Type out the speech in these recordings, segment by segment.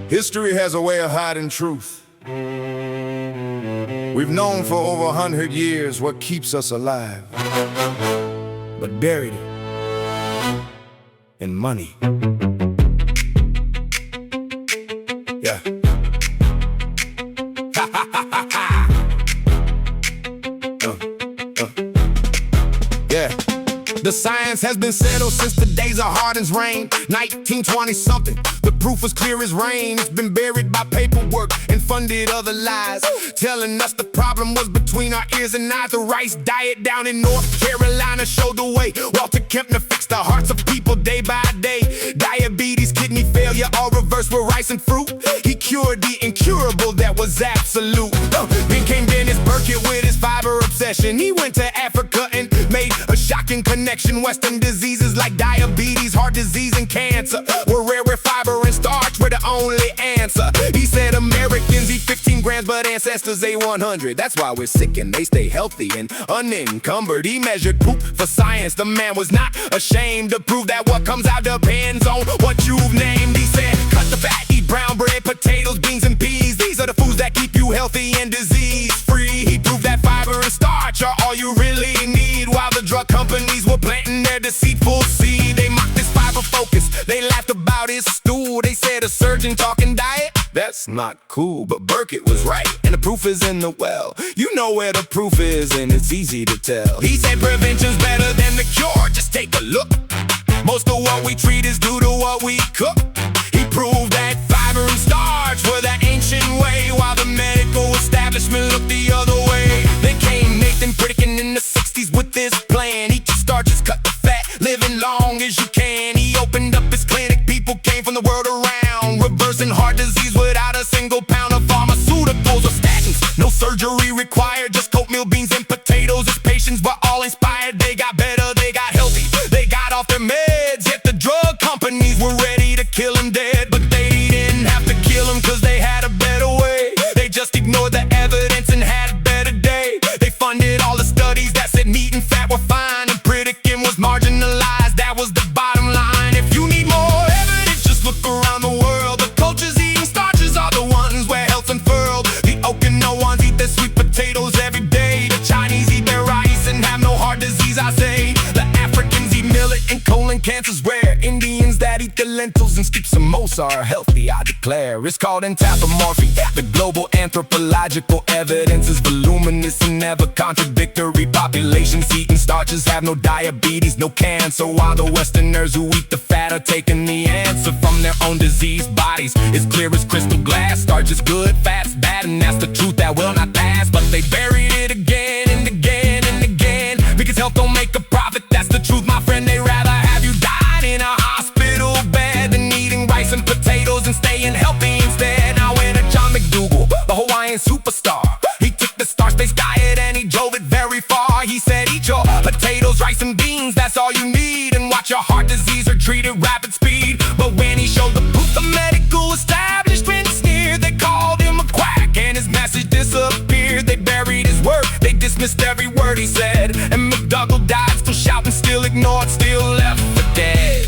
History has a way of hiding truth. We've known for over 100 years what keeps us alive, but buried it in money. Yeah. Yeah. The science has been settled since the days of Hardin's reign, 1920-something. The proof was clear as rain. It's been buried by paperwork and funded other lies, telling us the problem was between our ears and eyes. The rice diet down in North Carolina showed the way. Walter Kempner fixed the hearts of people day by day. Diabetes, kidney failure, all reversed with rice and fruit. He cured the incurable, that was absolute. Then came Dennis Burkett with his fiber obsession. He went to Africa and made a shocking connection. Western diseases like diabetes, heart disease, and cancer were rare where fiber and starch were the only answer. He said Americans eat 15 grams, but ancestors ate 100. That's why we're sick and they stay healthy and unencumbered. He measured poop for science. The man was not ashamed to prove that what comes out depends on what you've named. He said, cut the fat, eat brown bread, potatoes, beans, and peas. These are the foods that keep you healthy and disease-free. He proved that fiber and starch are all you really need, while the drug companies were planting their deceitful seed. They mocked his fiber focus, they laughed about his stool. They said a surgeon talking diet, that's not cool. But Burkett was right, and the proof is in the well. You know where the proof is, and it's easy to tell. He said prevention's better than the cure, just take a look. Most of what we treat is due to what we cook. He proved that fiber and starch were the ancient way, while the medical establishment looked the other way. Then came Pritikin in the 60s with this plan. Eat your starches, cut the fat, living long as you can. He opened up his clinic, people came from the world around, reversing heart disease without a single pound of pharmaceuticals or statins. No surgery required, just oatmeal, beans, and potatoes. His patients were all inspired, they got better, they got healthy, they got off their meds. Yet the drug companies were ready to kill him dead, but they didn't have to kill him cause they had a better way. They just ignored the evidence and had a better day. They funded all the studies that said meat and fat were fine, and Pritikin was marginalized, that was the bottom line. If you need more evidence, just look around the world. The cultures eating starches are the ones where health's unfurled. The Okinawa ones eat their sweet potatoes every day. The Chinese eat their rice and have no heart disease, I say. The Africans eat millet and colon cancer's rare. Indians that eat the lentils and steep samosa are healthy, I declare. It's called anthropomorphy. The global anthropological evidence is voluminous and never contradictory. Populations eating starches have no diabetes, no cancer, while the Westerners who eat the fat are taking the answer from their own diseased bodies. It's clear as crystal glass, starch is good, fat's bad, and that's the truth that will not pass. But they buried it again and again and again, because health don't make a profit, that's the truth, my friend. They rather have you die in a hospital bed than eating rice and potatoes and staying healthy instead. Now enter John McDougall, the Hawaiian superstar. He took the starch-based diet and he drove it very far. He said eat your potatoes, rice, and beans, that's all you need, and watch your heart disease or treat at rapid speed. But when he showed the proof, the medical establishment sneered. They called him a quack and his message disappeared. They buried his work, they dismissed every word he said, and McDougall died still shouting, still ignored, still left for dead.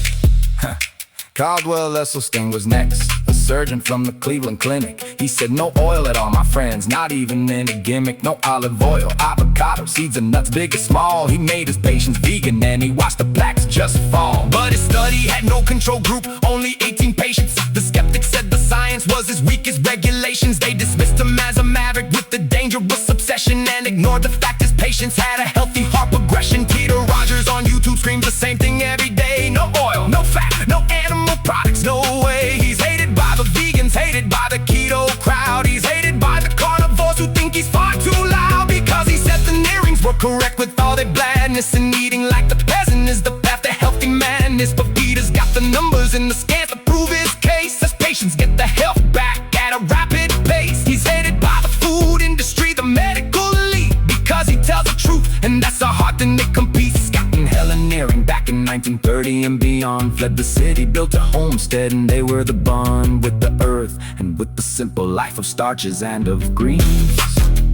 Caldwell Esselstyn was next, a surgeon from the Cleveland Clinic. He said no oil at all, my friends, not even in a gimmick. No olive oil, avocado, seeds and nuts, big and small. He made his patients vegan and he watched the plaques just fall. But his study had no control group, only 18 patients. The skeptics said the science was as weak as regulations. They dismissed him as a maverick with a dangerous obsession and ignored the fact his patients had a healthy heart progression. Peter Rogers on YouTube screams the same thing every day. No oil, no fat, no animal products, no way. He's hated by the vegans, hated by the keto crowd. He's hated by the carnivores who think he's far too loud, because he said the Nearings were correct with all their blandness, and eating like the peasant is the path to healthy madness. But Peter's got the numbers and the scans to prove his case, as patients get the health back at a rapid pace. He's hated by the food industry, the medical elite, because he tells the truth, and that's a heart that they compete. Scott and Helen Nearing back in 1930 and beyond fled the city, built a homestead, and they were the bond with the earth and with the simple life of starches and of greens.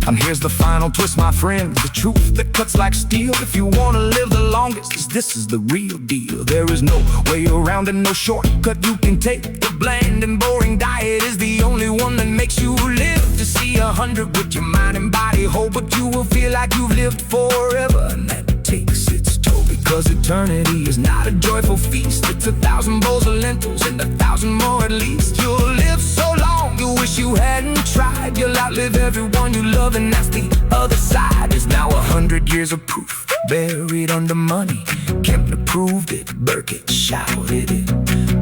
And here's the final twist, my friend, the truth that cuts like steel. If you wanna live the longest, this is the real deal. There is no way around it, no shortcut you can take. The bland and boring diet is the only one that makes you live to see 100 with your mind and body whole. But you will feel like you've lived forever, and that takes its toll, because eternity is not a joyful feast. It's 1,000 bowls of lentils and 1,000 more at least. You'll live so long you wish you hadn't tried. You'll outlive everyone you love, and that's the other side. Is now 100 years of proof buried under money. Kempner proved it, Burkett shouted it,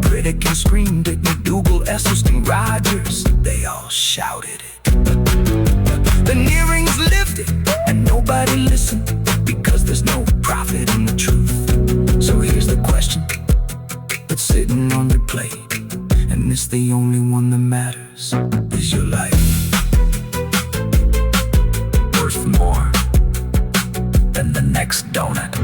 Pritikin screamed it, McDougall, Esselstyn, Rogers, they all shouted it. The Nearings lived it, and nobody listened, because there's no profit in the truth. So here's the question that's sitting on your plate, and it's the only one that matters. Is your life worth more than the next donut?